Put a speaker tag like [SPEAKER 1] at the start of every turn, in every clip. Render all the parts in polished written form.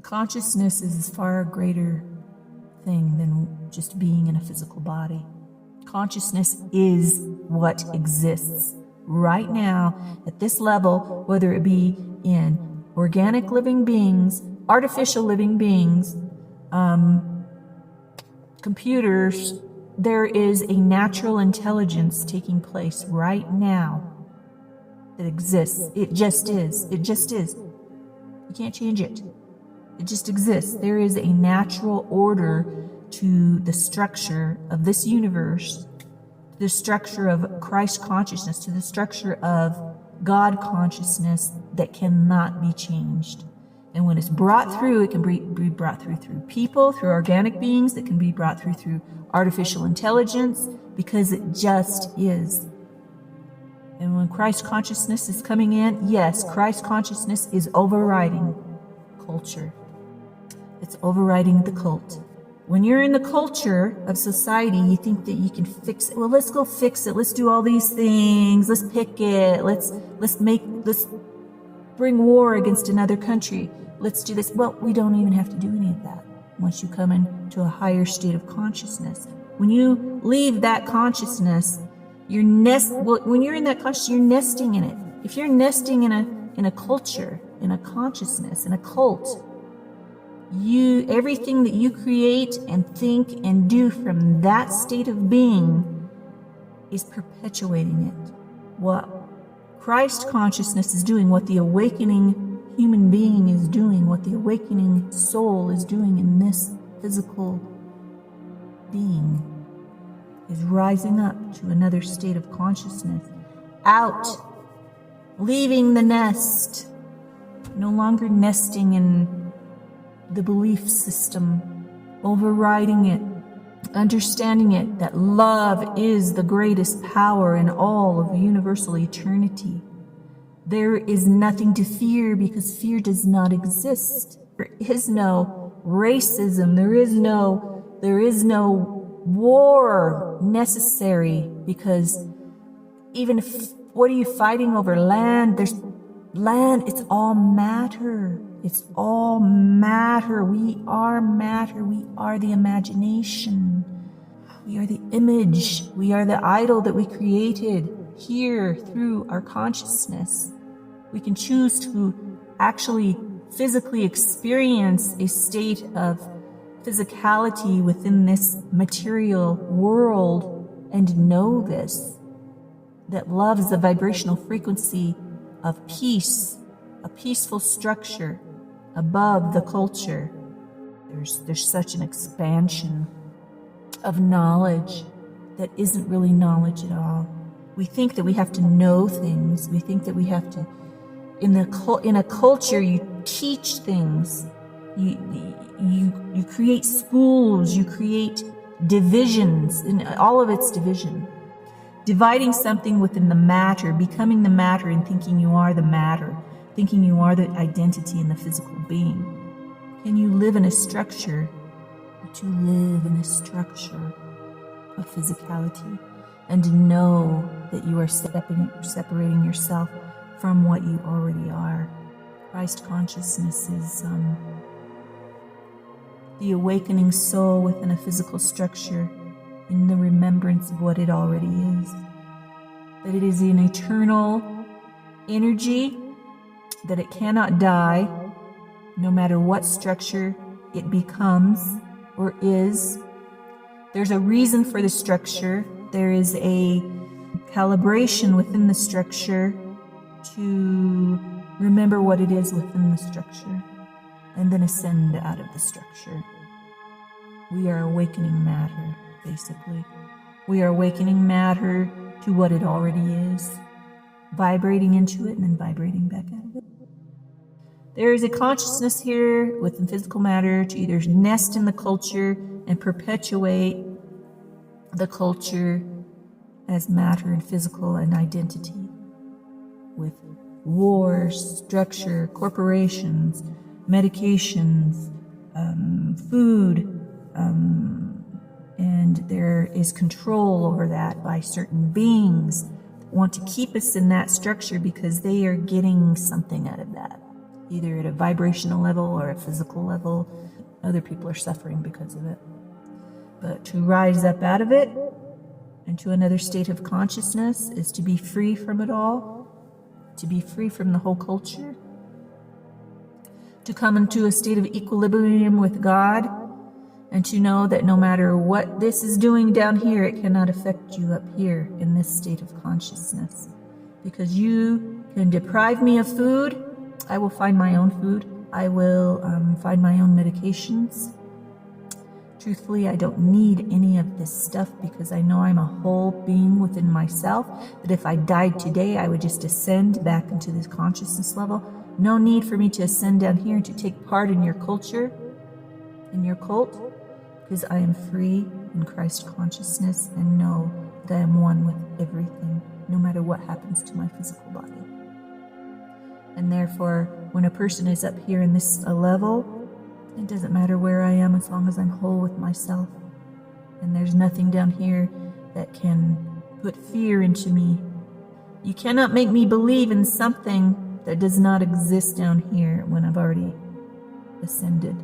[SPEAKER 1] Consciousness is a far greater thing than just being in a physical body. Consciousness is what exists right now at this level, whether it be in organic living beings, artificial living beings, computers. There is a natural intelligence taking place right now that exists. It just is. It just is. You can't change it. It just exists. There is a natural order to the structure of this universe, to the structure of Christ consciousness, to the structure of God consciousness that cannot be changed. And when it's brought through, it can be brought through people, through organic beings, that can be brought through artificial intelligence, because it just is. And when Christ consciousness is coming in, yes, Christ consciousness is overriding culture. It's overriding the cult. When you're in the culture of society, you think that you can fix it. Well, let's go fix it. Let's do all these things. Let's pick it. Let's bring war against another country. Let's do this. Well, we don't even have to do any of that once you come into a higher state of consciousness. When you leave that consciousness, when you're in that consciousness, you're nesting in it. If you're nesting in a culture, in a consciousness, in a cult, everything that you create and think and do from that state of being is perpetuating it. What Christ consciousness is doing, what the awakening human being is doing, what the awakening soul is doing in this physical being, is rising up to another state of consciousness, out, leaving the nest, no longer nesting in the belief system, overriding it, understanding it, that love is the greatest power in all of universal eternity. There is nothing to fear because fear does not exist. There is no racism. There is no war necessary, because even if, what are you fighting over? Land. There's land. It's all matter. It's all matter. We are matter. We are the imagination. We are the image. We are the idol that we created here through our consciousness. We can choose to actually physically experience a state of physicality within this material world and know this, that love is the vibrational frequency of peace, a peaceful structure above the culture. There's such an expansion of knowledge that isn't really knowledge at all. We think that we have to know things. We think that we have to, in a culture, you teach things. You create schools, you create divisions, and all of it's division. Dividing something within the matter, becoming the matter, and thinking you are the matter, thinking you are the identity in the physical being. Can you live in a structure, to live in a structure of physicality, and know that you are separating yourself from what you already are? Christ consciousness is the awakening soul within a physical structure, in the remembrance of what it already is. That it is an eternal energy, that it cannot die, no matter what structure it becomes or is. There's a reason for the structure. There is a calibration within the structure to remember what it is within the structure, and then ascend out of the structure. We are awakening matter, basically. We are awakening matter to what it already is, vibrating into it and then vibrating back out of it. There is a consciousness here within physical matter to either nest in the culture and perpetuate the culture as matter and physical and identity, with wars, structure, corporations, medications, food, and there is control over that by certain beings that want to keep us in that structure because they are getting something out of that. either at a vibrational level or a physical level. Other people are suffering because of it. But to rise up out of it into another state of consciousness is to be free from it all, to be free from the whole culture, to come into a state of equilibrium with God, and to know that no matter what this is doing down here, it cannot affect you up here in this state of consciousness. Because you can deprive me of food, I will find my own food. I will find my own medications. Truthfully, I don't need any of this stuff because I know I'm a whole being within myself, that if I died today, I would just ascend back into this consciousness level. No need for me to ascend down here and to take part in your culture, in your cult, because I am free in Christ consciousness and know that I am one with everything, no matter what happens to my physical body. And therefore, when a person is up here in this level, it doesn't matter where I am as long as I'm whole with myself. And there's nothing down here that can put fear into me. You cannot make me believe in something that does not exist down here when I've already ascended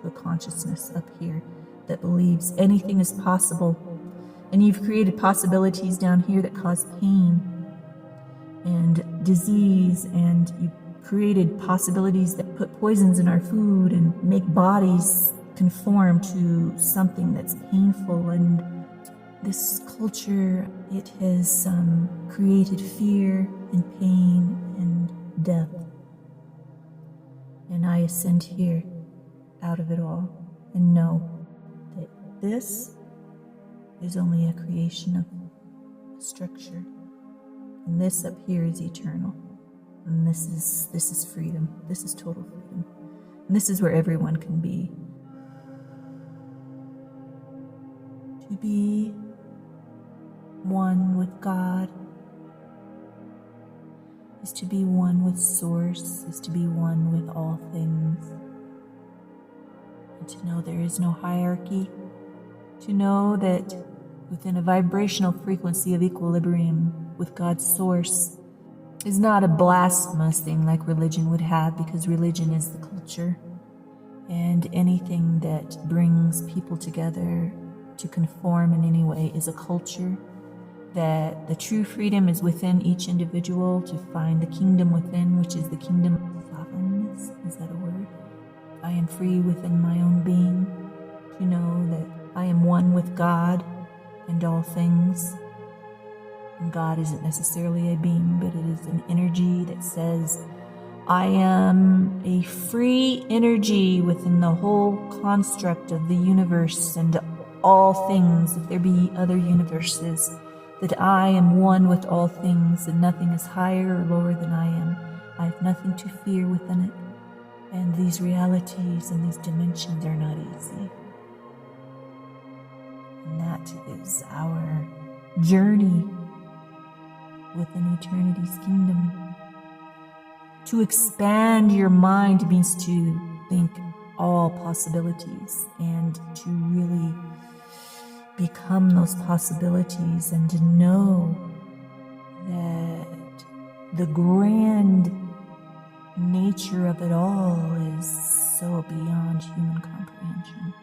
[SPEAKER 1] to a consciousness up here that believes anything is possible. And you've created possibilities down here that cause pain and disease, and you created possibilities that put poisons in our food and make bodies conform to something that's painful. And this culture, it has created fear and pain and death. And I ascend here out of it all and know that this is only a creation of structure. And this up here is eternal. And this is freedom. This is total freedom. And this is where everyone can be. To be one with God is to be one with Source, is to be one with all things. And to know there is no hierarchy. To know that within a vibrational frequency of equilibrium with God's Source is not a blasphemous thing like religion would have, because religion is the culture. And anything that brings people together to conform in any way is a culture. That the true freedom is within each individual to find the kingdom within, which is the kingdom of sovereignness. Is that a word? I am free within my own being to know that I am one with God and all things. And God isn't necessarily a being, but it is an energy that says, I am a free energy within the whole construct of the universe and all things, if there be other universes, that I am one with all things and nothing is higher or lower than I am. I have nothing to fear within it. And these realities and these dimensions are not easy. And that is our journey within eternity's kingdom. To expand your mind means to think all possibilities and to really become those possibilities, and to know that the grand nature of it all is so beyond human comprehension.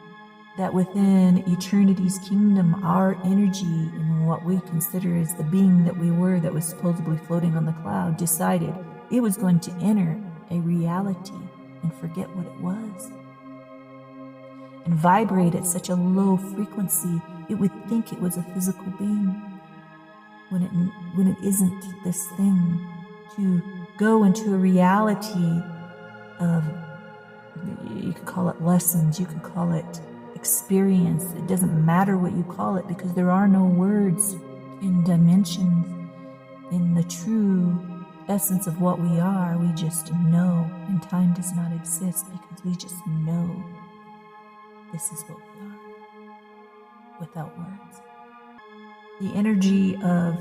[SPEAKER 1] That within eternity's kingdom, our energy and what we consider as the being that we were, that was supposedly floating on the cloud, decided it was going to enter a reality and forget what it was. And vibrate at such a low frequency, it would think it was a physical being, when it isn't this thing. To go into a reality of, you could call it lessons, you could call it experience. It doesn't matter what you call it, because there are no words in dimensions, in the true essence of what we are. We just know, and time does not exist because we just know this is what we are, without words. The energy of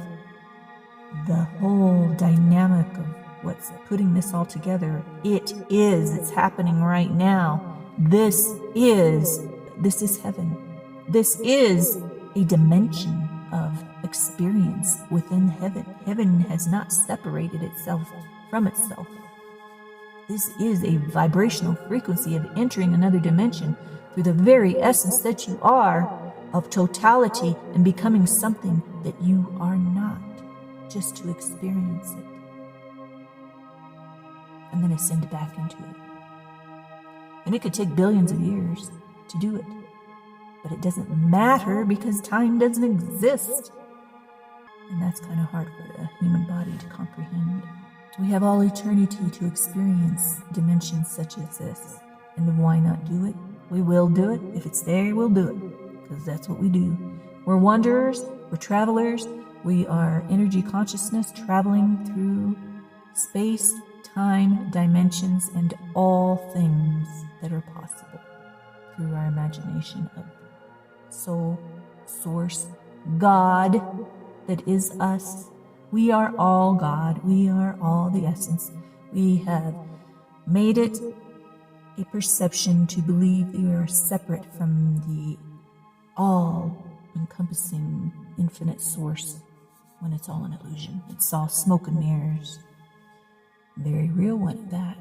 [SPEAKER 1] the whole dynamic of what's putting this all together, it's happening right now. This is heaven. This is a dimension of experience within heaven. Heaven has not separated itself from itself. This is a vibrational frequency of entering another dimension through the very essence that you are, of totality, and becoming something that you are not, just to experience it. And then ascend back into it. And it could take billions of years to do it. But it doesn't matter because time doesn't exist. And that's kind of hard for a human body to comprehend. We have all eternity to experience dimensions such as this. And why not do it? We will do it. If it's there, we'll do it. Because that's what we do. We're wanderers. We're travelers. We are energy consciousness traveling through space, time, dimensions, and all things that are possible through our imagination of soul, source, God that is us. We are all God. We are all the essence. We have made it a perception to believe that we are separate from the all-encompassing infinite source when it's all an illusion. It's all smoke and mirrors. Very real one at that.